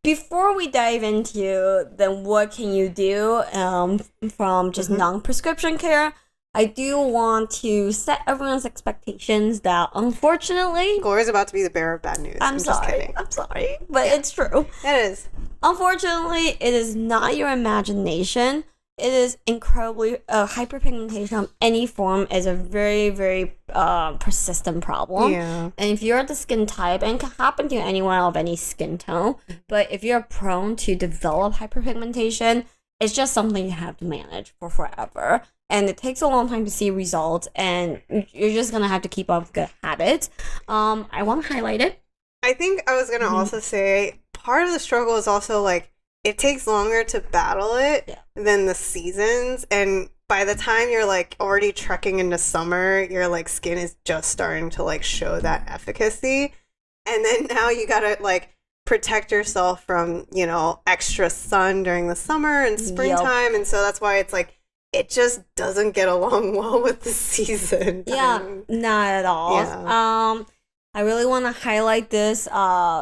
before we dive into then what can you do from just non-prescription care, I do want to set everyone's expectations that unfortunately... Gloria's about to be the bearer of bad news. I'm just kidding. I'm sorry, but it's true. It is. Unfortunately, it is not your imagination. It is incredibly... hyperpigmentation of any form is a very, very persistent problem. Yeah. And if you're the skin type, and it can happen to anyone of any skin tone, but if you're prone to develop hyperpigmentation, it's just something you have to manage for forever. And it takes a long time to see results, and you're just going to have to keep up good habits. I want to highlight it. I think I was going to also say, part of the struggle is also, like, it takes longer to battle it than the seasons. And by the time you're, like, already trekking into summer, your, like, skin is just starting to, like, show that efficacy. And then now you got to, like, protect yourself from, you know, extra sun during the summer and springtime. Yep. And so that's why it's, like, it just doesn't get along well with the season. Yeah, not at all. Yeah. I really want to highlight this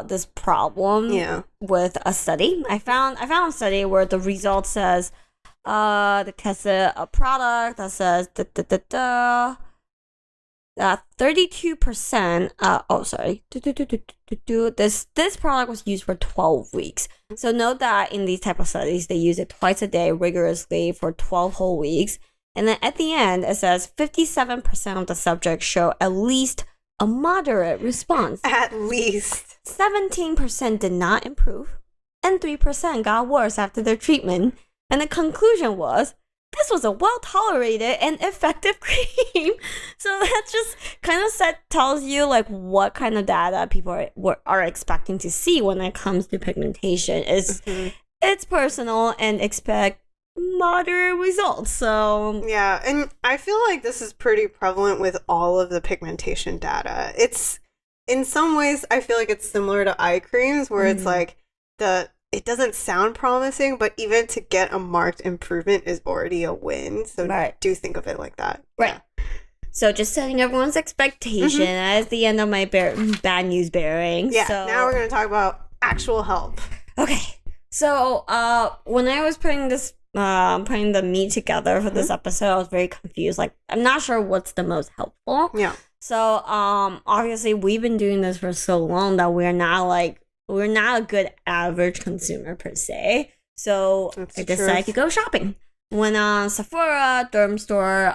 this problem with a study. I found a study where the result says they tested a product that says 32%. This product was used for 12 weeks. So note that in these type of studies, they use it twice a day rigorously for 12 whole weeks. And then at the end, it says 57% of the subjects show at least a moderate response. At least. 17% did not improve, and 3% got worse after their treatment. And the conclusion was, this was a well-tolerated and effective cream. So that just kind of tells you like what kind of data people are expecting to see when it comes to pigmentation. It's personal and expect moderate results. So yeah, and I feel like this is pretty prevalent with all of the pigmentation data. It's in some ways I feel like it's similar to eye creams where it's like it doesn't sound promising, but even to get a marked improvement is already a win. So do think of it like that. Right. Yeah. So just setting everyone's expectation as the end of my bad news bearing. Yeah, so, now we're going to talk about actual help. Okay. So when I was putting the meat together for this episode, I was very confused. Like, I'm not sure what's the most helpful. Yeah. So obviously we've been doing this for so long that we're not a good average consumer per se. So I decided to go shopping. Went on Sephora, Derm Store,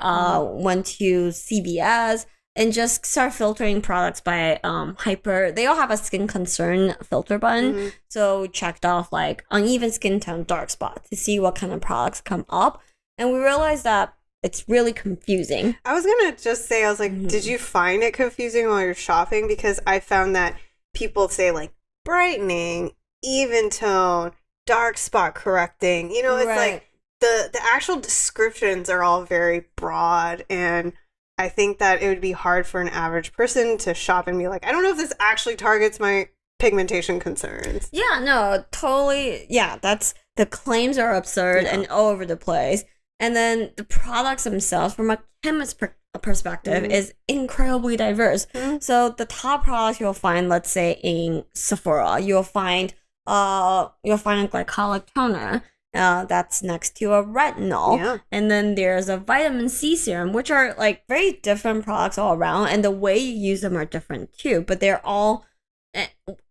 went to CVS, and just start filtering products by They all have a skin concern filter button. So checked off like uneven skin tone, dark spots to see what kind of products come up. And we realized that it's really confusing. I was going to just say, I was like, did you find it confusing while you're shopping? Because I found that people say like, brightening, even tone, dark spot correcting. You know, it's like the actual descriptions are all very broad, and I think that it would be hard for an average person to shop and be like, I don't know if this actually targets my pigmentation concerns. Yeah, no, totally. Yeah, the claims are absurd and all over the place. And then the products themselves, from a chemist perspective, is incredibly diverse. So the top products you'll find, let's say in Sephora, you'll find a glycolic toner that's next to a retinol, and then there's a vitamin C serum, which are like very different products all around, and the way you use them are different too. But they're all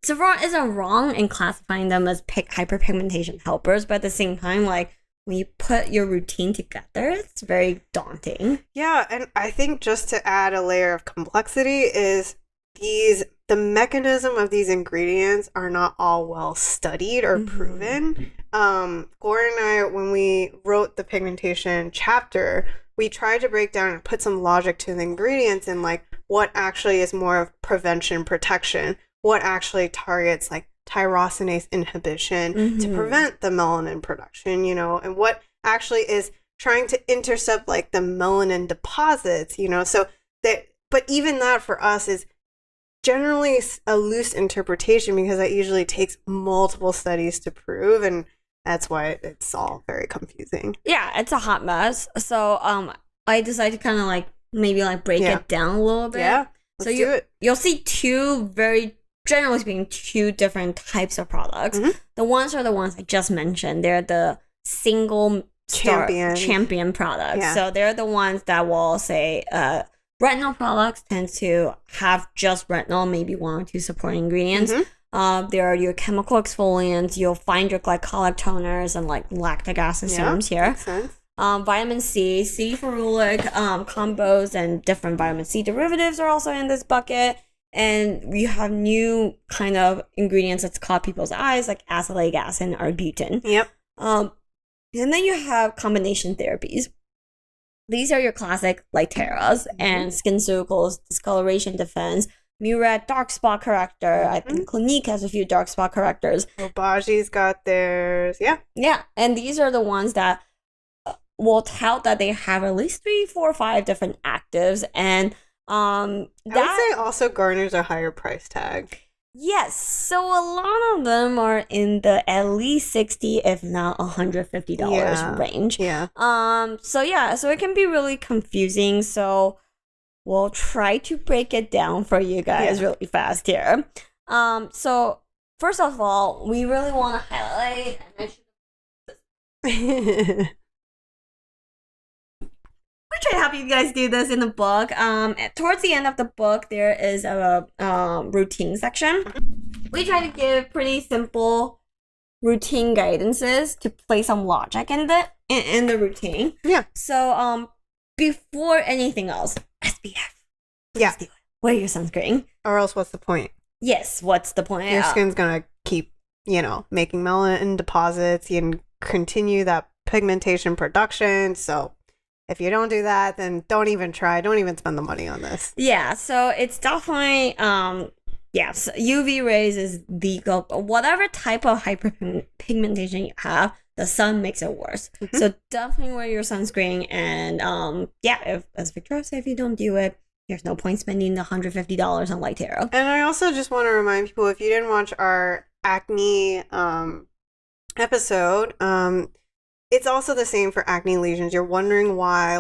Sephora isn't wrong in classifying them as hyperpigmentation helpers, but at the same time, like, when you put your routine together, it's very daunting. Yeah, and I think just to add a layer of complexity is the mechanism of these ingredients are not all well studied or proven. Gloria and I, when we wrote the pigmentation chapter, we tried to break down and put some logic to the ingredients and like what actually is more of prevention protection, what actually targets like tyrosinase inhibition to prevent the melanin production, you know, and what actually is trying to intercept like the melanin deposits, you know. So that, but even that for us is generally a loose interpretation because that usually takes multiple studies to prove, and that's why it's all very confusing. Yeah, it's a hot mess. So I decided to kind of like maybe like break it down a little bit. Yeah, let's do it. You'll see two very generally speaking, two different types of products. The ones are the ones I just mentioned. They're the single champion products. Yeah. So they're the ones that will say retinol products tend to have just retinol, maybe one or two supporting ingredients. There are your chemical exfoliants. You'll find your glycolic toners and like lactic acid serums here. Makes sense. Vitamin C, ferulic combos, and different vitamin C derivatives are also in this bucket. And we have new kind of ingredients that's caught people's eyes, like azelaic acid and arbutin. Yep. And then you have combination therapies. These are your classic Lighteras and SkinCeuticals, discoloration defense, Murad dark spot corrector. I think Clinique has a few dark spot correctors. Obagi got theirs. Yeah. Yeah. And these are the ones that will tout that they have at least 3, 4, 5 different actives. And I would say also garners a higher price tag. Yes, so a lot of them are in the at least $60, if not $150 range. Yeah. So it can be really confusing. So we'll try to break it down for you guys really fast here. So first of all, we really want to highlight. I try to help you guys do this in the book. Towards the end of the book, there is a routine section. We try to give pretty simple routine guidances to place some logic in the routine. Yeah. So before anything else, SPF. Yeah. Wear your sunscreen. Or else, what's the point? Yes. What's the point? Your skin's gonna keep, making melanin deposits and continue that pigmentation production. So if you don't do that, then don't even try. Don't even spend the money on this. Yeah, so it's definitely, so UV rays is the go. Whatever type of hyperpigmentation you have, the sun makes it worse. So definitely wear your sunscreen. And if, as Victoria said, if you don't do it, there's no point spending the $150 on Lightera. And I also just want to remind people, if you didn't watch our acne episode, it's also the same for acne lesions. You're wondering why,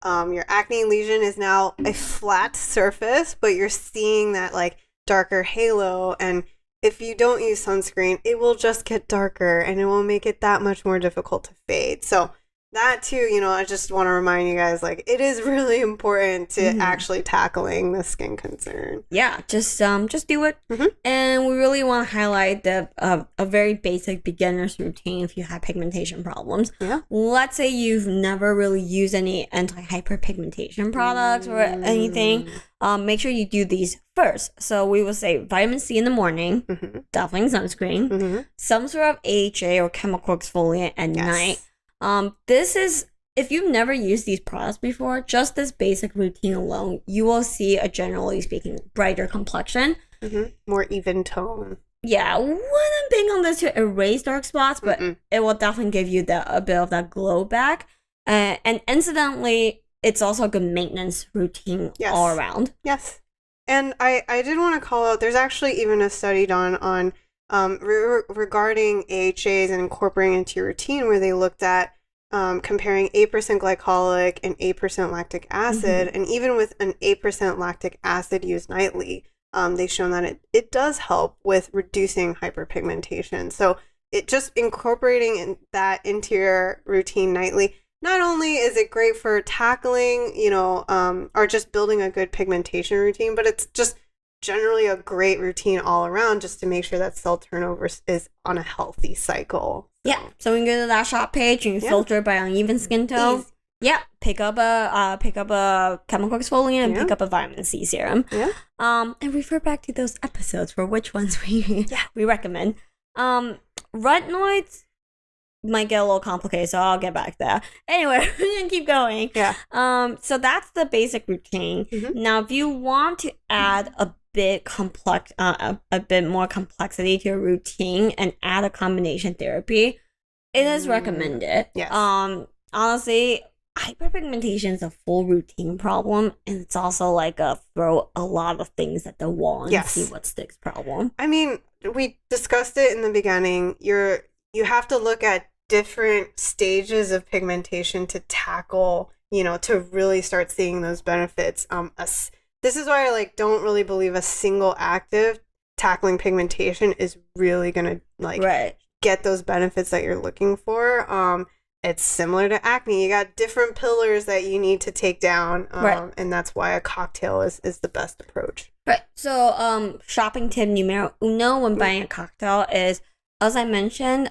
your acne lesion is now a flat surface, but you're seeing that, darker halo. And if you don't use sunscreen, it will just get darker, and it will make it that much more difficult to fade. So that too, I just want to remind you guys, it is really important to actually tackling the skin concern. Yeah, just do it. And we really want to highlight a very basic beginner's routine if you have pigmentation problems. Yeah. Let's say you've never really used any anti-hyperpigmentation products or anything. Make sure you do these first. So we will say vitamin C in the morning, definitely sunscreen, some sort of AHA or chemical exfoliant at night. This is, if you've never used these products before, just this basic routine alone, you will see a, generally speaking, brighter complexion. More even tone. Yeah, wouldn't big on this to erase dark spots, but it will definitely give you a bit of that glow back. And incidentally, it's also a good maintenance routine all around. Yes. And I did want to call out, there's actually even a study done on regarding AHAs and incorporating into your routine, where they looked at comparing 8% glycolic and 8% lactic acid. And even with an 8% lactic acid used nightly, they've shown that it does help with reducing hyperpigmentation. So it just incorporating that into your routine nightly, not only is it great for tackling, or just building a good pigmentation routine, but it's just generally a great routine all around, just to make sure that cell turnover is on a healthy cycle. Yeah. So we can go to that shop page and you filter by uneven skin tone. Yeah. Pick up a chemical exfoliant and pick up a vitamin C serum. Yeah. And refer back to those episodes for which ones we recommend. Retinoids might get a little complicated, so I'll get back there. Anyway, we're gonna keep going. Yeah. So that's the basic routine. Now, if you want to add a bit complex, a bit more complexity to your routine and add a combination therapy, it is recommended. Yes. Honestly, hyperpigmentation is a full routine problem, and it's also like a throw a lot of things at the wall and see what sticks problem. I mean, we discussed it in the beginning. You have to look at different stages of pigmentation to tackle, to really start seeing those benefits. This is why I don't really believe a single active tackling pigmentation is really gonna like get those benefits that you're looking for. It's similar to acne. You got different pillars that you need to take down, and that's why a cocktail is the best approach. Right. So, shopping tip numero uno when buying a cocktail is, as I mentioned,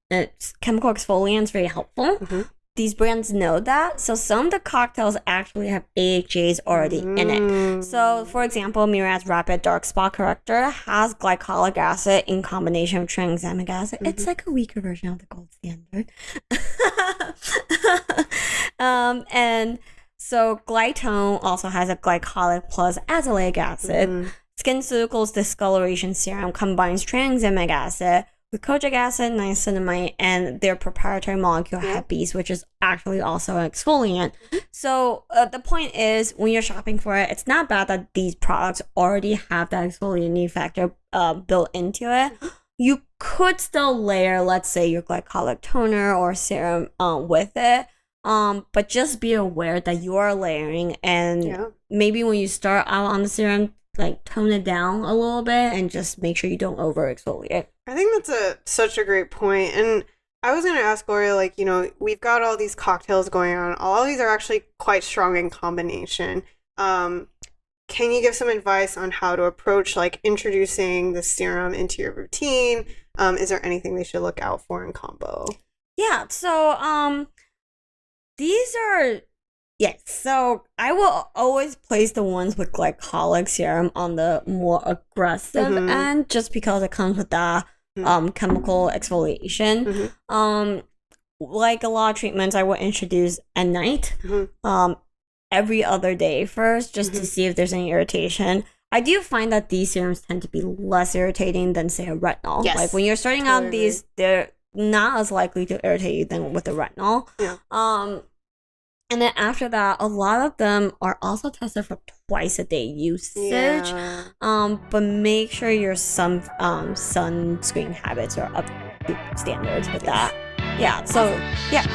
it's chemical exfoliant is very helpful. Mm-hmm. These brands know that. So some of the cocktails actually have AHAs already in it. So, for example, Murad Rapid Dark Spot Corrector has glycolic acid in combination with tranexamic acid. Mm-hmm. It's like a weaker version of the gold standard. And so Glytone also has a glycolic plus azelaic acid. Mm-hmm. SkinCeuticals Discoloration Serum combines tranexamic acid with kojic acid, niacinamide, and their proprietary molecule Hep B, which is actually also an exfoliant. So the point is, when you're shopping for it, it's not bad that these products already have that exfoliating factor built into it. You could still layer, let's say, your glycolic toner or serum with it. But just be aware that you are layering, and maybe when you start out on the serum, like tone it down a little bit and just make sure you don't over exfoliate. I think that's such a great point. And I was going to ask Gloria, like, you know, we've got all these cocktails going on. All of these are actually quite strong in combination. Can you give some advice on how to approach, like, introducing the serum into your routine? Is there anything they should look out for in combo? Yeah, so these are... Yes, so I will always place the ones with glycolic serum on the more aggressive end, just because it comes with that chemical exfoliation. Like a lot of treatments, I would introduce at night, every other day first, just to see if there's any irritation. I do find that these serums tend to be less irritating than, say, a retinol. Yes. Like when you're starting out these, they're not as likely to irritate you than with a retinol. Yeah. And then after that, a lot of them are also tested for twice a day usage. Yeah. But make sure your sunscreen habits are up to standards with that. Yeah. So, yeah.